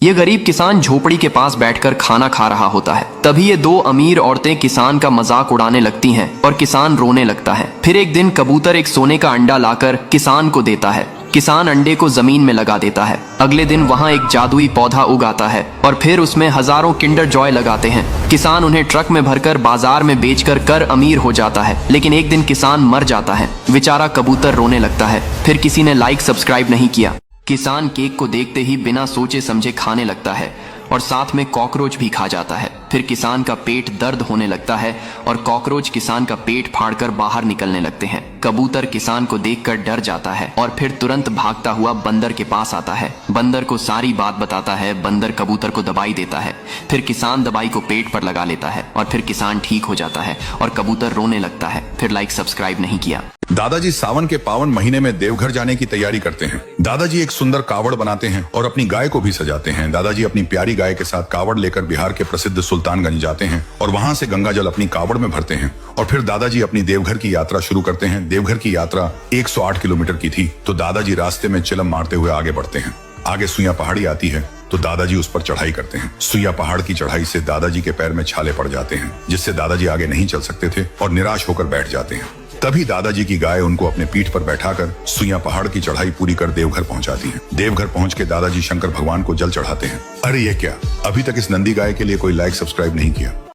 ये गरीब किसान झोपड़ी के पास बैठकर खाना खा रहा होता है। तभी ये दो अमीर औरतें किसान का मजाक उड़ाने लगती हैं और किसान रोने लगता है। फिर एक दिन कबूतर एक सोने का अंडा लाकर किसान को देता है। किसान अंडे को जमीन में लगा देता है। अगले दिन वहाँ एक जादुई पौधा उगाता है और फिर उसमें हजारों किंडर जॉय लगाते हैं। किसान उन्हें ट्रक में भरकर बाजार में बेचकर कर अमीर हो जाता है। लेकिन एक दिन किसान मर जाता है। बेचारा कबूतर रोने लगता है। फिर किसी ने लाइक सब्सक्राइब नहीं किया। किसान केक को देखते ही बिना सोचे समझे खाने लगता है और साथ में कॉकरोच भी खा जाता है। फिर किसान का पेट दर्द होने लगता है और कॉकरोच किसान का पेट फाड़कर बाहर निकलने लगते हैं। कबूतर किसान को देखकर डर जाता है और फिर तुरंत भागता हुआ बंदर के पास आता है। बंदर को सारी बात बताता है। बंदर कबूतर को दवाई देता है। फिर किसान दवाई को पेट पर लगा लेता है और फिर किसान ठीक हो जाता है और कबूतर रोने लगता है। फिर लाइक सब्सक्राइब नहीं किया। दादाजी सावन के पावन महीने में देवघर जाने की तैयारी करते हैं। दादाजी एक सुंदर कावड़ बनाते हैं और अपनी गाय को भी सजाते हैं। दादाजी अपनी प्यारी गाय के साथ कावड़ लेकर बिहार के प्रसिद्ध सुल्तानगंज जाते हैं और वहां से गंगा जल अपनी कावड़ में भरते हैं और फिर दादाजी अपनी देवघर की यात्रा शुरू करते हैं। देवघर की यात्रा 108 किलोमीटर की थी तो दादाजी रास्ते में चिलम मारते हुए आगे बढ़ते हैं। आगे सुइया पहाड़ी आती है तो दादाजी उस पर चढ़ाई करते हैं। सुइया पहाड़ की चढ़ाई से दादाजी के पैर में छाले पड़ जाते हैं जिससे दादाजी आगे नहीं चल सकते थे और निराश होकर बैठ जाते हैं। तभी दादाजी की गाय उनको अपने पीठ पर बैठाकर सुइया पहाड़ की चढ़ाई पूरी कर देवघर पहुंचाती है। देवघर पहुंच के दादाजी शंकर भगवान को जल चढ़ाते हैं। अरे ये क्या, अभी तक इस नंदी गाय के लिए कोई लाइक सब्सक्राइब नहीं किया।